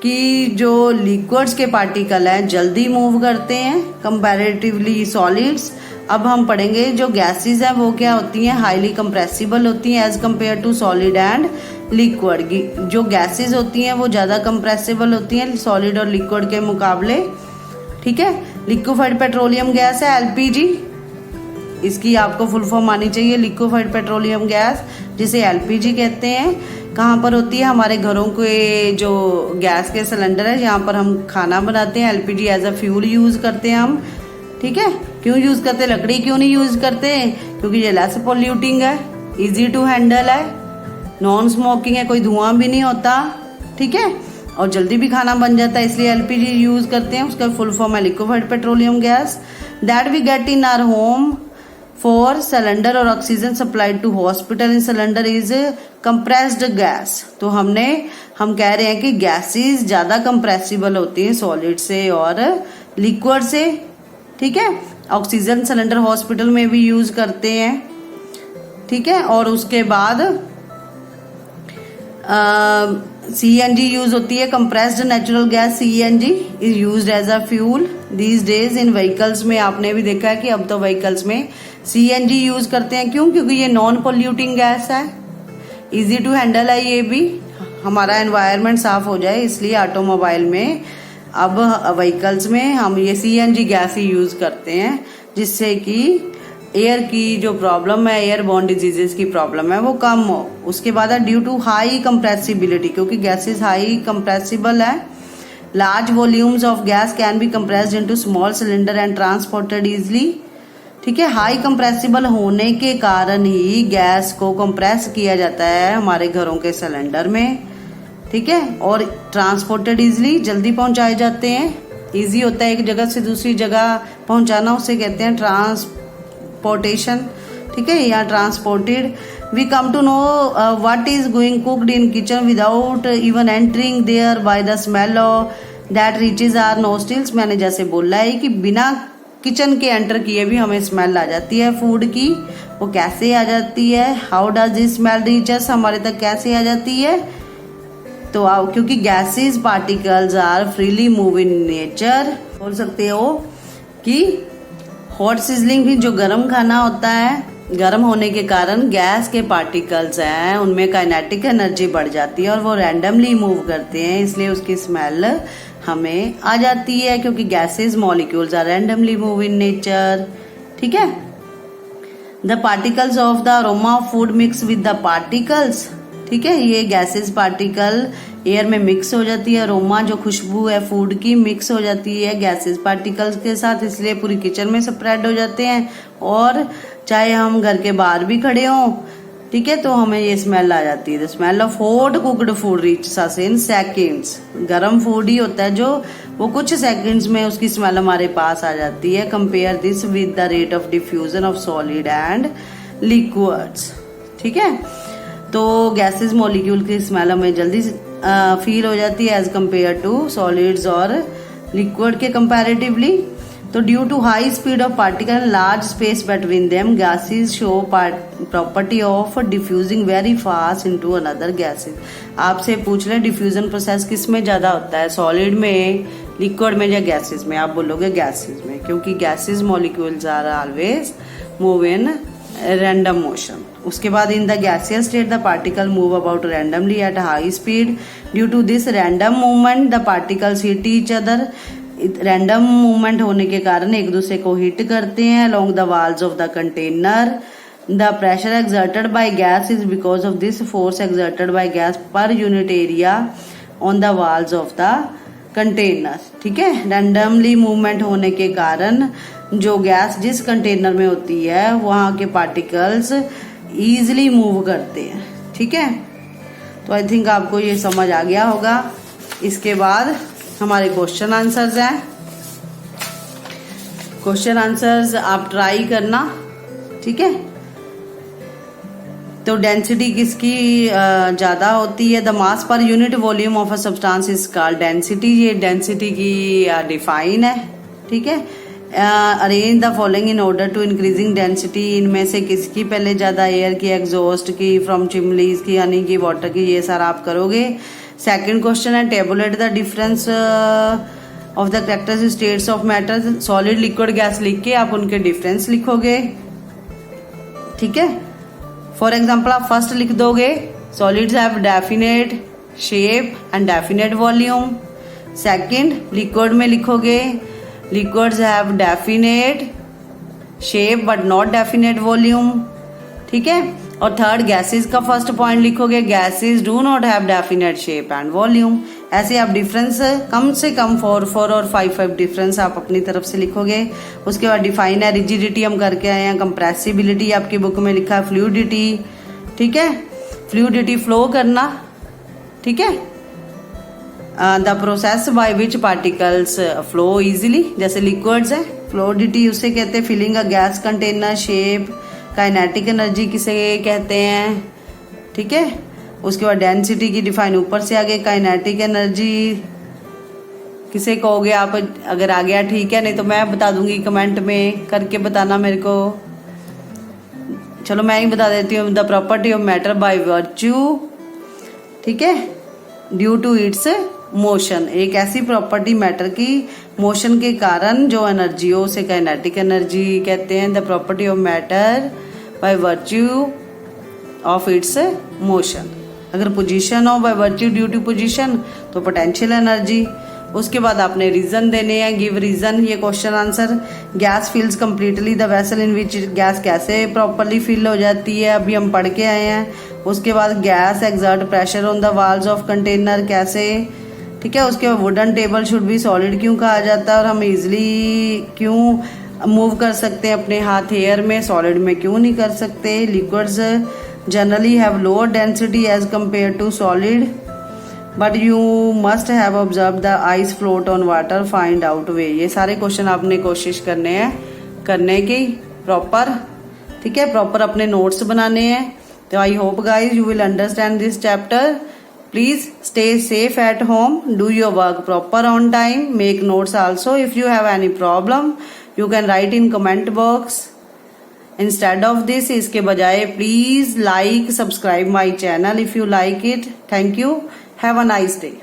कि जो लिक्विड्स के पार्टिकल हैं जल्दी मूव करते हैं कंपैरेटिवली सॉलिड्स। अब हम पढ़ेंगे जो गैसेस हैं वो क्या होती हैं, हाईली कंप्रेसिबल होती हैं as compare to solid and liquid. जो गैसेस होती हैं वो ज्यादा कंप्रेसिबल होती हैं सॉलिड और लिक्विड के मुकाबले। ठीक है, लिक्विफाइड पेट्रोलियम गैस है एलपीजी, इसकी आपको फुल फॉर्म आनी चाहिए, लिक्विफाइड पेट्रोलियम गैस, जिसे एलपीजी कहते हैं। कहाँ पर होती है, हमारे घरों के जो गैस के सिलेंडर है, यहाँ पर हम खाना बनाते हैं, LPG as a fuel use करते हैं हम। ठीक है, क्यों यूज करते हैं, लकड़ी क्यों नहीं यूज करते, क्योंकि ये लेस पॉल्यूटिंग है, इजी टू हैंडल है, नॉन स्मोकिंग है, कोई धुआं भी नहीं होता। ठीक है, और जल्दी भी खाना बन जाता है, इसलिए एलपीजी यूज करते हैं। उसका फुल फॉर्म है liquefied petroleum gas. That we get in our home for cylinder और oxygen supplied to hospital in cylinder is compressed gas. तो हम कह रहे हैं कि गैसेस ज्यादा कंप्रेसिबल होती हैं सॉलिड से और लिक्विड से। ठीक है, ऑक्सीजन सिलेंडर हॉस्पिटल में भी यूज करते हैं। ठीक है, और उसके बाद सीएनजी यूज होती है, compressed natural gas CNG is used as a fuel these days in vehicles में। आपने भी देखा है कि अब तो व्हीकल्स में सीएनजी यूज करते हैं। क्यों, क्योंकि ये नॉन पोल्यूटिंग गैस है, इजी टू हैंडल है, ये भी हमारा एनवायरनमेंट साफ हो जाए, इसलिए ऑटोमोबाइल में अब व्हीकल्स में हम ये सीएनजी गैस ही यूज करते हैं, जिससे कि एयर की जो प्रॉब्लम है, एयर बॉर्न डिजीजेस की प्रॉब्लम है, वो कम हो। उसके बाद है ड्यू टू हाई कंप्रेसिबिलिटी, क्योंकि गैसेस हाई कंप्रेसिबल है। Large volumes of gas can be compressed into small cylinder and transported easily. ठीक है, हाई कंप्रेसिबल होने के कारण ही गैस को कंप्रेस किया जाता है हमारे घरों के सिलेंडर में। ठीक है, और ट्रांसपोर्टेड इजिली, जल्दी पहुंचाए जाते हैं, इजी होता है एक जगह से दूसरी जगह पहुंचाना, उसे कहते हैं ट्रांसपोर्टेशन। ठीक है, या transported. We come to know what is going cooked in kitchen without even entering there by the smell that reaches our nostrils. मैंने जैसे बोला है कि बिना किचन के एंटर किए भी हमें स्मेल आ जाती है फूड की। वो कैसे आ जाती है, how does this smell reaches, हमारे तक कैसे आ जाती है, तो क्योंकि gases particles are freely move in nature. बोल सकते हो कि हॉट सिजलिंग भी, जो गर्म खाना होता है, गर्म होने के कारण गैस के पार्टिकल्स हैं उनमें काइनेटिक एनर्जी बढ़ जाती है और वो रैंडमली मूव करते हैं, इसलिए उसकी स्मेल हमें आ जाती है, क्योंकि gases molecules are randomly move in nature. ठीक है, the particles of the aroma of food mix with the particles. ठीक है, ये गैसेस पार्टिकल एयर में मिक्स हो जाती है, अरोमा जो खुशबू है फूड की मिक्स हो जाती है गैसेस पार्टिकल्स के साथ, इसलिए पूरी किचन में स्प्रेड हो जाते हैं। और चाहे हम घर के बाहर भी खड़े हों, ठीक है, तो हमें ये स्मेल आ जाती है। The smell of hot cooked food reaches us in seconds. गर्म फूड ही होता है जो वो कुछ सेकंड्स में उसकी स्मेल हमारे पास आ जाती है। Compare this with the rate of diffusion of solid and liquids. ठीक है, तो गैसेस मॉलिक्यूल की स्मेल हमें जल्दी फील हो जाती है एज कंपेयर टू सॉलिड्स और लिक्विड के कंपैरेटिवली। तो due to high speed of particle large space between them gases show property of diffusing very fast into another gases. आपसे पूछ ले डिफ्यूजन प्रोसेस किस में ज्यादा होता है, सॉलिड में, लिक्विड में या गैसेस में? आप बोलोगे गैसेस में, क्योंकि gases molecules are always move in random motion. उसके बाद in the gaseous state the particle move about randomly at high speed. Due to this random movement the particles hit each other. Random movement होने के कारण एक दूसरे को hit करते हैं along the walls of the container. The pressure exerted by gas is because of this force exerted by gas per unit area on the walls of the container. ठीक है, रैंडमली मूवमेंट होने के कारण जो gas जिस container में होती है वहां के पार्टिकल्स इजीली मूव करते हैं। ठीक है, तो आई थिंक आपको ये समझ आ गया होगा। इसके बाद हमारे क्वेश्चन आंसर्स हैं। क्वेश्चन आंसर्स आप ट्राई करना। ठीक है, तो डेंसिटी किसकी ज्यादा होती है? The mass per unit volume of a substance is called density. ये डेंसिटी की डिफाइन है। ठीक है, arrange the following in order to increasing density. इनमें से किसकी पहले ज्यादा? एयर की, एग्जॉस्ट की, फ्रॉम चिमनीज की, हनी की, वाटर की। ये सारा आप करोगे। सेकंड क्वेश्चन है tablet the difference of the characteristic states of matter. Solid, liquid, gas लिख के आप उनके डिफरेंस लिखोगे। ठीक है, फॉर एग्जाम्पल आप फर्स्ट लिख दोगे solids have definite shape and definite volume. Second liquid में लिखोगे liquids have definite shape but not definite volume. ठीक है, और थर्ड गैसेस का फर्स्ट पॉइंट लिखोगे gases do not have definite shape and volume. ऐसे आप डिफरेंस कम से कम 4 और 5 डिफरेंस आप अपनी तरफ से लिखोगे। उसके बाद डिफाइन है रिजिडिटी हम करके आए हैं। कंप्रेसिबिलिटी आपकी बुक में लिखा है फ्लूइडिटी। ठीक है, फ्लूइडिटी फ्लो करना। ठीक है, the process by which particles flow easily, जैसे लिक्विड्स है। फ्लूइडिटी उसे कहते हैं filling a gas container. Shape, kinetic energy किसे कहते हैं? ठीक है, उसके बाद डेंसिटी की डिफाइन ऊपर से आगे। काइनेटिक एनर्जी किसे कहोगे आप? अगर आ गया ठीक है, नहीं तो मैं बता दूंगी, कमेंट में करके बताना मेरे को। चलो मैं ही बता देती हूँ। The property of matter by virtue, ठीक है, ड्यू टू इट्स मोशन। एक ऐसी प्रॉपर्टी मैटर की मोशन के कारण जो एनर्जी हो उसे काइनेटिक एनर्जी कहते हैं। The property of matter by virtue of its motion. अगर पोजीशन हो by virtue due to position तो पोटेंशियल एनर्जी। उसके बाद आपने रीजन देने हैं। गिव रीजन, ये question answer. Gas fills completely the vessel in which, gas कैसे प्रॉपरली फिल हो जाती है अभी हम पढ़ के आए हैं। उसके बाद gas exert pressure on the walls of container, कैसे? ठीक है, उसके बाद wooden table should be solid क्यों कहा जाता है और हम इजिली क्यों मूव कर सकते हैं अपने हाथ एयर में, सॉलिड में क्यों नहीं कर सकते। Liquids generally have lower density as compare to solid but you must have observe the ice float on water, find out why. ये सारे क्वेश्चन आपने कोशिश करने हैं करने की प्रॉपर। ठीक है, प्रॉपर अपने नोट्स बनाने हैं। तो I hope guys you will understand this chapter. Please stay safe at home. Do your work proper on time. Make notes also. If you have any problem, you can write in comment box. Instead of this, इसके बजाय please like, subscribe my channel if you like it. Thank you. Have a nice day.